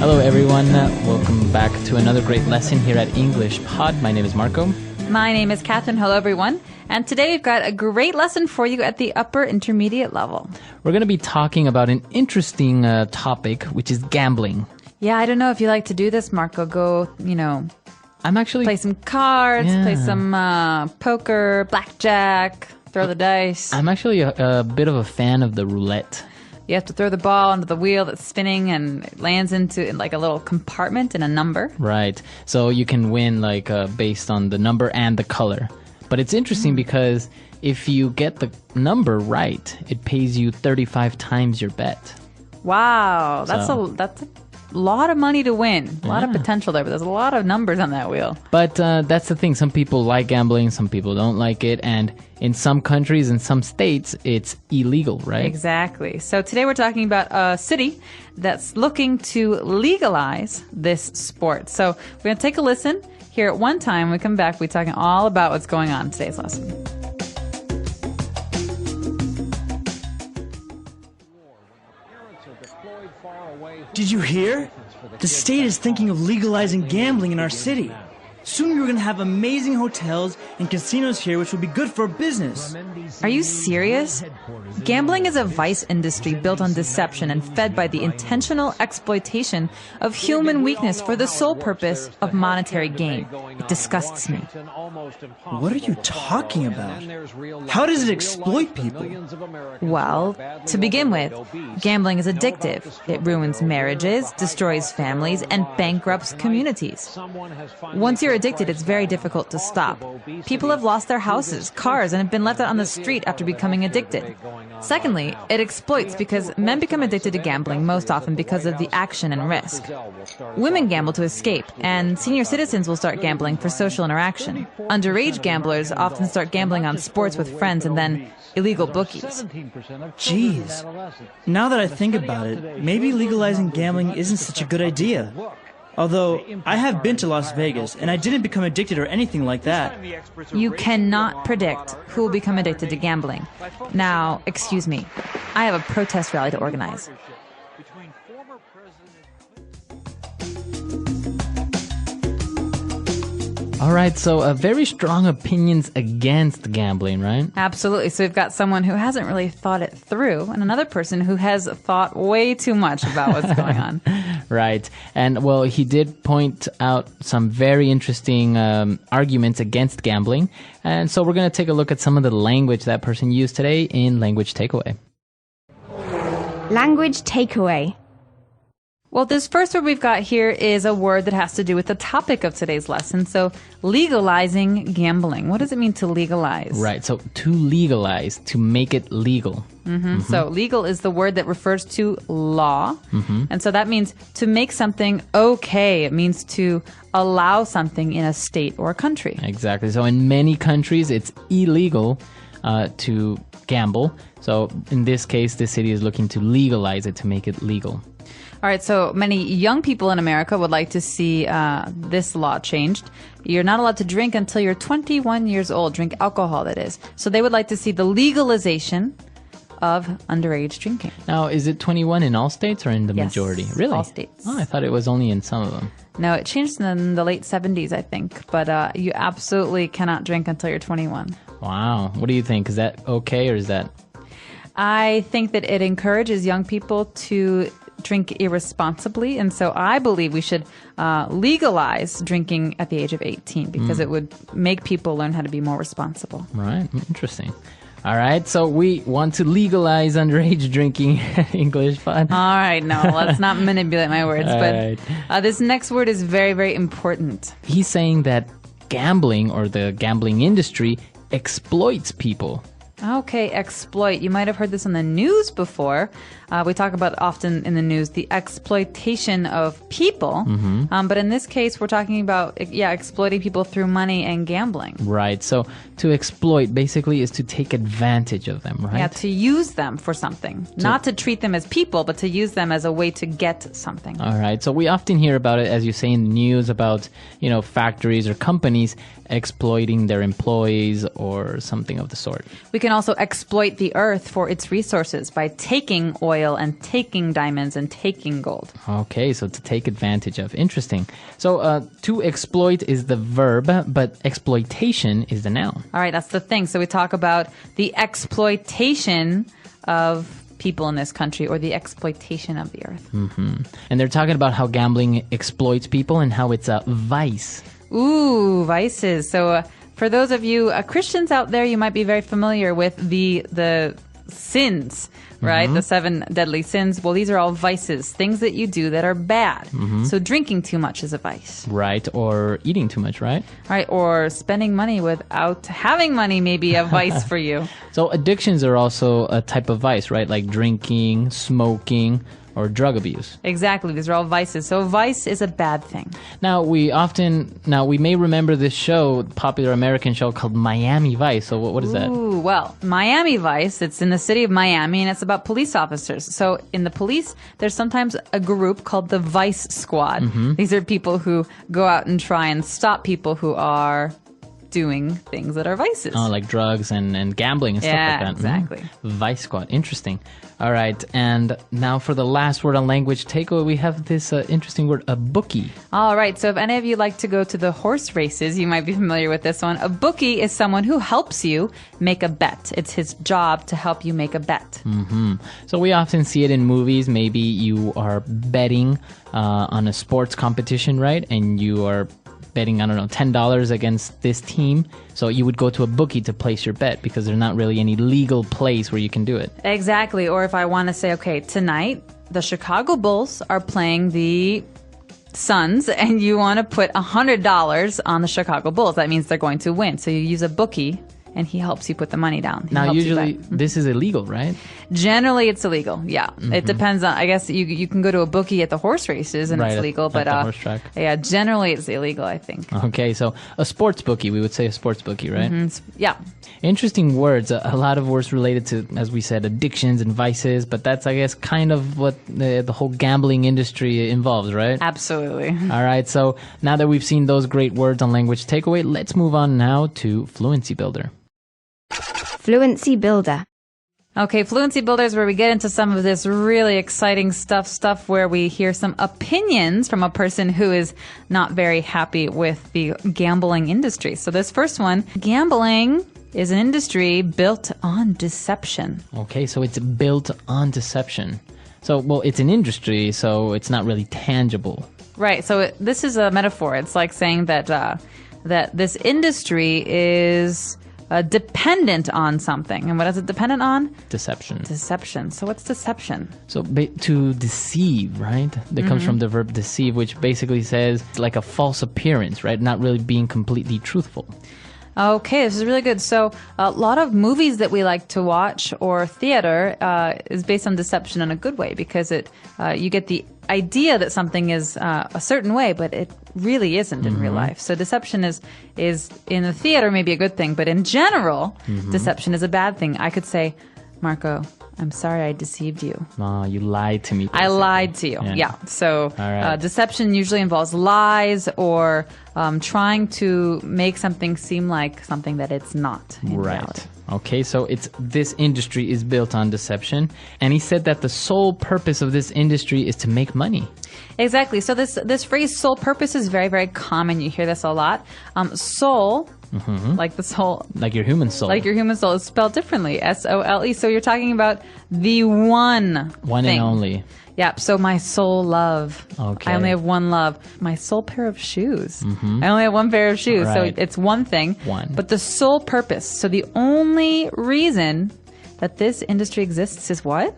Hello, everyone. Welcome back to another great lesson here at English Pod. My name is Marco. My name is Catherine. Hello, everyone. And today we've got a great lesson for you at the upper intermediate level. We're going to be talking about an interesting topic, which is gambling. Yeah, I don't know if you like to do this, Marco. Go, I'm actually... play some cards, play some poker, blackjack, throw the dice. I'm actually a bit of a fan of the roulette. You have to throw the ball onto the wheel that's spinning and it lands into like a little compartment and a number. Right. So you can win based on the number and the color. But it's interesting because if you get the number right, it pays you 35 times your bet. Wow, that's a lot of money to win. A lot of potential there, but there's a lot of numbers on that wheel. But that's the thing. Some people like gambling, some people don't like it. And in some countries, in some states, it's illegal, right? Exactly. So today we're talking about a city that's looking to legalize this sport. So we're going to take a listen. Here at one time, when we come back, we're talking all about what's going on in today's lesson. Did you hear? The state is thinking of legalizing gambling in our city. Soon we're going to have amazing hotels and casinos here, which will be good for business. Are you serious? Gambling is a vice industry built on deception and fed by the intentional exploitation of human weakness for the sole purpose of monetary gain. It disgusts me. What are you talking about? How does it exploit people? Well, to begin with, gambling is addictive. It ruins marriages, destroys families, and bankrupts communities. Once you're addicted, it's very difficult to stop. People have lost their houses, cars, and have been left out on the street after becoming addicted. Secondly, it exploits because men become addicted to gambling most often because of the action and risk. Women gamble to escape, and senior citizens will start gambling for social interaction. Underage gamblers often start gambling on sports with friends and then illegal bookies. Jeez. Now that I think about it, maybe legalizing gambling isn't such a good idea. Although, I have been to Las Vegas, and I didn't become addicted or anything like that. You cannot predict who will become addicted to gambling. Now, excuse me, I have a protest rally to organize. All right, so very strong opinions against gambling, right? Absolutely. So we've got someone who hasn't really thought it through, and another person who has thought way too much about what's going on. Right. And, well, he did point out some very interesting arguments against gambling. And so we're going to take a look at some of the language that person used today in Language Takeaway. Language Takeaway. Well, this first word we've got here is a word that has to do with the topic of today's lesson. So, legalizing gambling. What does it mean to legalize? Right. So, to legalize, to make it legal. So, legal is the word that refers to law. And so that means to make something okay. It means to allow something in a state or a country. Exactly. So, in many countries, it's illegal to gamble. So, in this case, the city is looking to legalize it, to make it legal. All right, so many young people in America would like to see this law changed. You're not allowed to drink until you're 21 years old, drink alcohol, that is. So they would like to see the legalization of underage drinking. Now, is it 21 in all states or in the majority? Really? All states. Oh, I thought it was only in some of them. No, it changed in the late 70s, I think. But you absolutely cannot drink until you're 21. Wow. What do you think? Is that okay or is that... I think that it encourages young people to drink irresponsibly, and so I believe we should legalize drinking at the age of 18 because it would make people learn how to be more responsible. Right. Interesting. All right. So we want to legalize underage drinking. English pod. All right. No, let's not manipulate my words. All but this next word is very, very important. He's saying that gambling or the gambling industry exploits people. Okay, exploit. You might have heard this on the news before. We talk about often in the news the exploitation of people. But in this case, we're talking about, exploiting people through money and gambling. Right. So to exploit basically is to take advantage of them, right? Yeah, to use them for something. Not to treat them as people, but to use them as a way to get something. All right. So we often hear about it, as you say in the news, about, factories or companies exploiting their employees or something of the sort. We can also exploit the earth for its resources by taking oil oil and taking diamonds and taking gold. Okay, so to take advantage of. Interesting. So to exploit is the verb, but exploitation is the noun. All right, that's the thing. So we talk about the exploitation of people in this country, or the exploitation of the earth. And they're talking about how gambling exploits people and how it's a vice. Ooh, vices. So for those of you Christians out there, you might be very familiar with the sins, right? The 7 deadly sins. Well, these are all vices, things that you do that are bad. So drinking too much is a vice. Right, or eating too much, right? Right, or spending money without having money may be a vice for you. So addictions are also a type of vice, right? Like drinking, smoking, or drug abuse. Exactly. These are all vices. So vice is a bad thing. Now, we may remember this show, popular American show called Miami Vice. So what is that? Ooh, well, Miami Vice, it's in the city of Miami, and it's about police officers. So in the police, there's sometimes a group called the Vice Squad. These are people who go out and try and stop people who are doing things that are vices. Oh, like drugs and gambling and stuff like that. Yeah, exactly. Vice Squad. Interesting. All right. And now for the last word on language takeaway, we have this interesting word, a bookie. All right. So if any of you like to go to the horse races, you might be familiar with this one. A bookie is someone who helps you make a bet. It's his job to help you make a bet. So we often see it in movies. Maybe you are betting on a sports competition, right? And you are betting, I don't know, $10 against this team. So you would go to a bookie to place your bet because there's not really any legal place where you can do it. Exactly. Or if I want to say, okay, tonight the Chicago Bulls are playing the Suns and you want to put $100 on the Chicago Bulls, that means they're going to win. So you use a bookie and he helps you put the money down. Now, usually this is illegal, right? Generally, it's illegal. Yeah, it depends on. I guess you can go to a bookie at the horse races and it's legal, but the horse track. Yeah, generally it's illegal, I think. Okay, so a sports bookie, we would say a sports bookie, right? Yeah. Interesting words. A lot of words related to, as we said, addictions and vices, but that's, I guess, kind of what the whole gambling industry involves, right? Absolutely. All right, so now that we've seen those great words on language takeaway, let's move on now to Fluency Builder. Fluency Builder. Okay, Fluency Builder is where we get into some of this really exciting stuff where we hear some opinions from a person who is not very happy with the gambling industry. So this first one, gambling is an industry built on deception. Okay, so it's built on deception. So, well, it's an industry, so it's not really tangible. Right, so this is a metaphor. It's like saying that that this industry is dependent on something. And what is it dependent on? Deception. Deception. So what's deception? So to deceive, right? That comes from the verb deceive, which basically says it's like a false appearance, right? Not really being completely truthful. Okay, this is really good. So a lot of movies that we like to watch or theater is based on deception in a good way because you get the idea that something is a certain way, but it really isn't in real life. So deception is in the theater maybe a good thing, but in general, deception is a bad thing. I could say, Marco, I'm sorry I deceived you. Oh, you lied to me. I lied to you. Yeah. So right. Deception usually involves lies or trying to make something seem like something that it's not in reality. Okay, so this industry is built on deception. And he said that the sole purpose of this industry is to make money. Exactly. So this phrase sole purpose is very, very common. You hear this a lot. Soul, like the soul. Like your human soul. Like your human soul is spelled differently. S-O-L-E. So you're talking about the one thing. And only. Yeah, so my sole love. Okay. I only have one love. My sole pair of shoes. I only have one pair of shoes. Right. So it's one thing. One. But the sole purpose. So the only reason that this industry exists is what?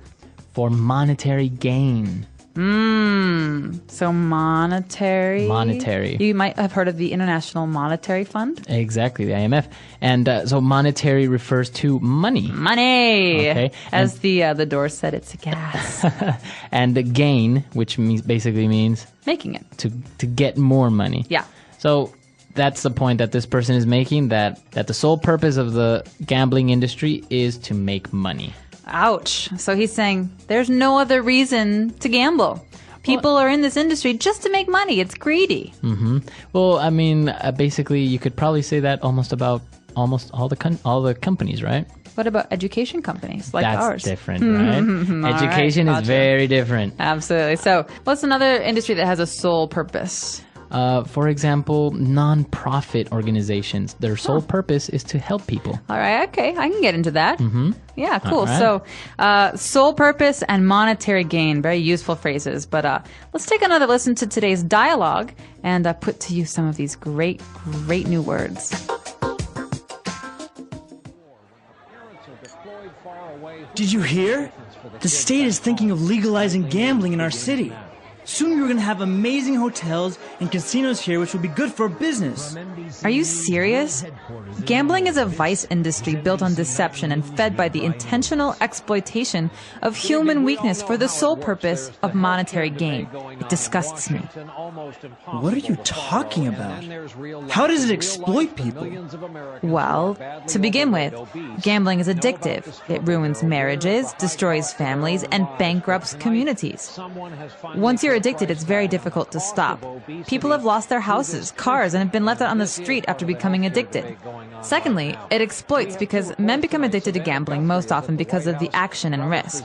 For monetary gain. So monetary. Monetary. You might have heard of the International Monetary Fund. Exactly, the IMF. And so monetary refers to money. Money. Okay. As the door said, it's a gas. And the gain, which basically means Making it. to get more money. Yeah. So that's the point that this person is making, that the sole purpose of the gambling industry is to make money. Ouch. So he's saying there's no other reason to gamble. People are in this industry just to make money. It's greedy. Well, I mean, basically, you could probably say that almost about all the companies, right? What about education companies like That's ours? different, right? Education is gotcha. very different. Absolutely. So, what's another industry that has a sole purpose? For example, non-profit organizations, their sole purpose is to help people. All right, okay, I can get into that. Yeah, cool. All right. So, sole purpose and monetary gain, very useful phrases. But let's take another listen to today's dialogue and put to use some of these great new words. Did you hear? The state is thinking of legalizing gambling in our city. Soon we're going to have amazing hotels and casinos here, which will be good for business. Are you serious? Gambling is a vice industry built on deception and fed by the intentional exploitation of human weakness for the sole purpose of monetary gain. It disgusts me. What are you talking about? How does it exploit people? Well, to begin with, gambling is addictive. It ruins marriages, destroys families, and bankrupts communities. Once you're addicted, it's very difficult to stop. People have lost their houses, cars, and have been left out on the street after becoming addicted. Secondly, it exploits because men become addicted to gambling most often because of the action and risk.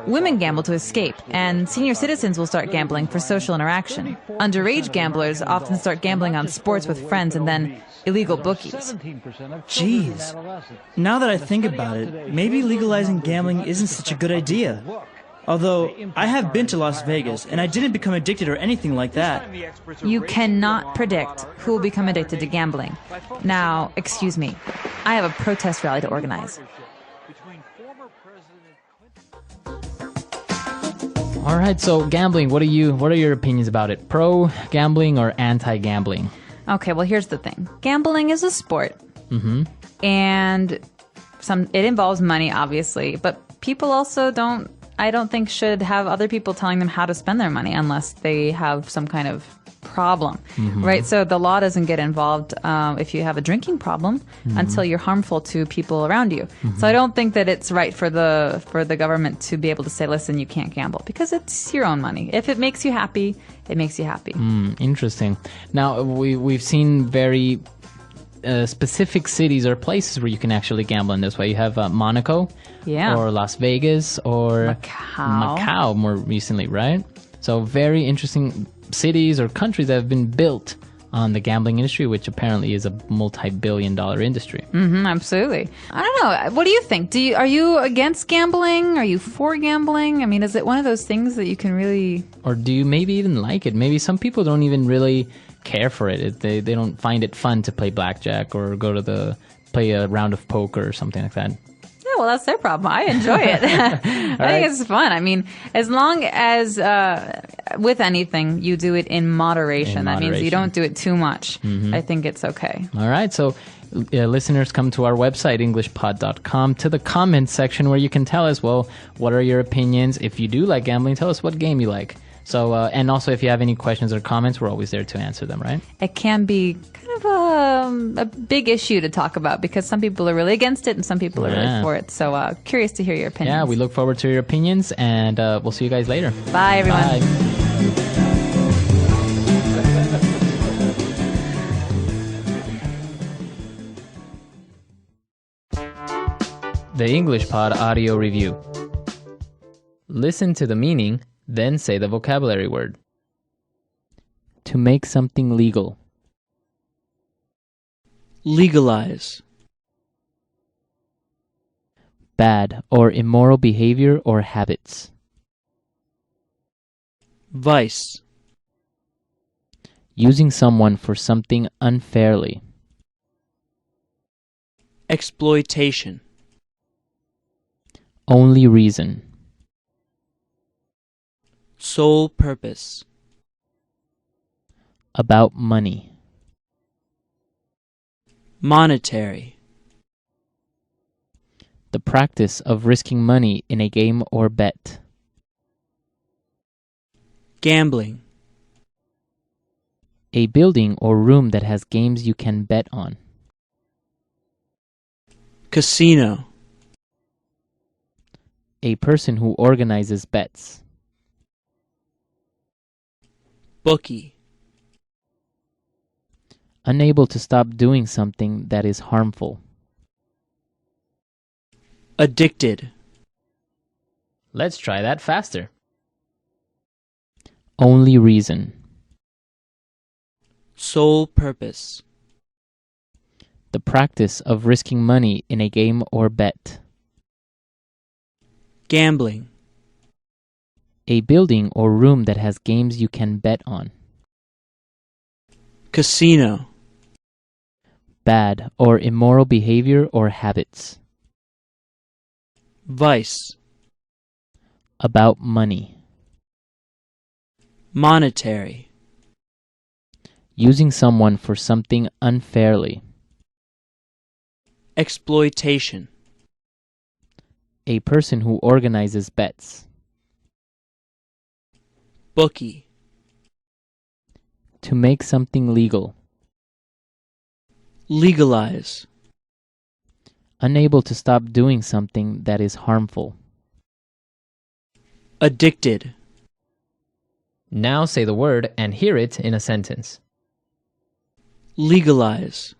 Women gamble to escape, and senior citizens will start gambling for social interaction. Underage gamblers often start gambling on sports with friends and then illegal bookies. Jeez. Now that I think about it, maybe legalizing gambling isn't such a good idea. Although, I have been to Las Vegas, and I didn't become addicted or anything like that. You cannot predict who will become addicted to gambling. Now, excuse me, I have a protest rally to organize. All right, so gambling, what are your opinions about it? Pro gambling or anti-gambling? Okay, well, here's the thing. Gambling is a sport. And it involves money, obviously, but people also I don't think should have other people telling them how to spend their money unless they have some kind of problem, right? So the law doesn't get involved if you have a drinking problem until you're harmful to people around you. So I don't think that it's right for the government to be able to say, listen, you can't gamble, because it's your own money. If it makes you happy, it makes you happy. Interesting. Now, we've seen very specific cities or places where you can actually gamble in this way. You have Monaco, or Las Vegas, or Macau more recently, right? So very interesting cities or countries that have been built on the gambling industry, which apparently is a multi-billion-dollar industry. Absolutely. I don't know. What do you think? Are you against gambling? Are you for gambling? I mean, is it one of those things that you can really... Or do you maybe even like it? Maybe some people don't even really care for it. They don't find it fun to play blackjack or go to play a round of poker or something like that. Yeah, well, that's their problem. I enjoy it. I think it's fun. I mean, as long as with anything you do it in moderation. That means you don't do it too much. I think it's okay. All right, so listeners, come to our website, englishpod.com, to the comments section where you can tell us, well, what are your opinions? If you do like gambling, tell us what game you like. So, and also if you have any questions or comments, we're always there to answer them, right? It can be kind of a big issue to talk about because some people are really against it and some people are really for it. So, curious to hear your opinions. Yeah, we look forward to your opinions, and we'll see you guys later. Bye, everyone. Bye. The English Pod Audio Review. Listen to the meaning, then say the vocabulary word. To make something legal. Legalize. Bad or immoral behavior or habits. Vice. Using someone for something unfairly. Exploitation. Only reason. Sole purpose. About money. Monetary. The practice of risking money in a game or bet. Gambling. A building or room that has games you can bet on. Casino. A person who organizes bets. Bookie. Unable to stop doing something that is harmful. Addicted. Let's try that faster. Only reason. Sole purpose. The practice of risking money in a game or bet. Gambling. A building or room that has games you can bet on. Casino. Bad or immoral behavior or habits. Vice. About money. Monetary. Using someone for something unfairly. Exploitation. A person who organizes bets. Bookie. To make something legal. Legalize. Unable to stop doing something that is harmful. Addicted. Now say the word and hear it in a sentence. Legalize.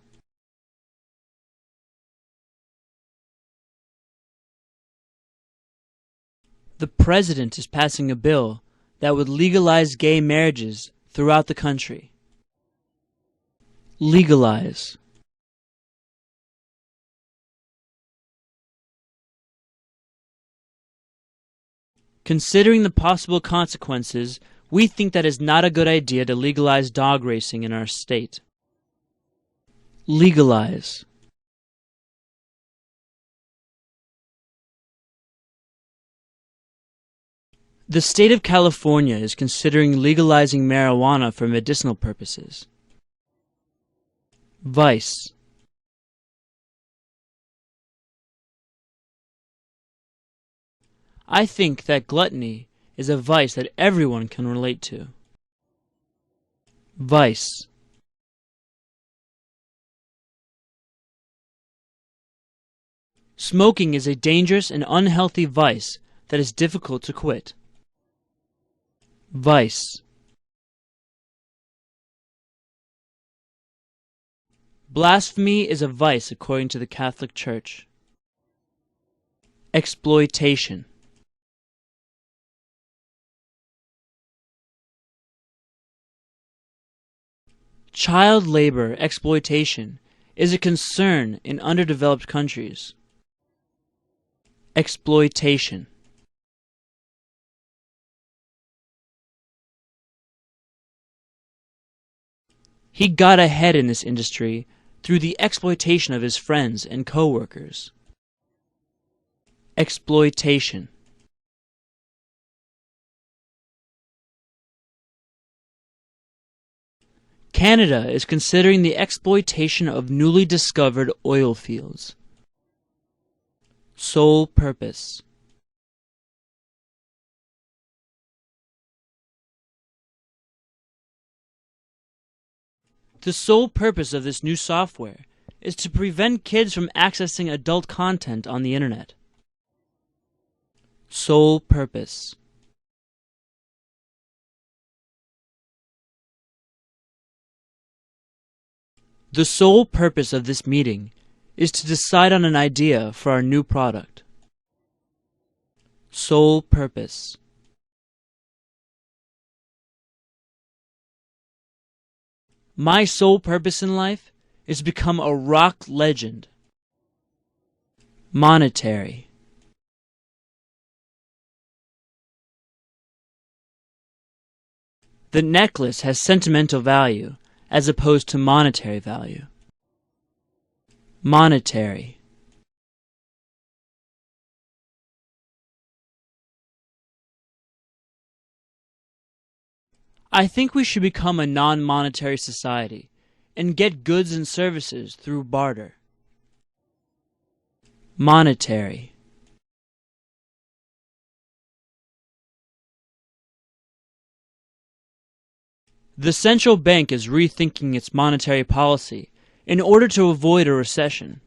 The president is passing a bill that would legalize gay marriages throughout the country. Legalize. Considering the possible consequences, we think that it's not a good idea to legalize dog racing in our state. Legalize. The state of California is considering legalizing marijuana for medicinal purposes. Vice. I think that gluttony is a vice that everyone can relate to. Vice. Smoking is a dangerous and unhealthy vice that is difficult to quit. Vice. Blasphemy is a vice according to the Catholic Church. Exploitation. Child labor exploitation is a concern in underdeveloped countries. Exploitation. He got ahead in this industry through the exploitation of his friends and co-workers. Exploitation. Canada is considering the exploitation of newly discovered oil fields. Sole purpose. The sole purpose of this new software is to prevent kids from accessing adult content on the internet. Sole purpose. The sole purpose of this meeting is to decide on an idea for our new product. Sole purpose. My sole purpose in life is to become a rock legend. Monetary. The necklace has sentimental value as opposed to monetary value. Monetary. I think we should become a non-monetary society and get goods and services through barter. Monetary. The central bank is rethinking its monetary policy in order to avoid a recession.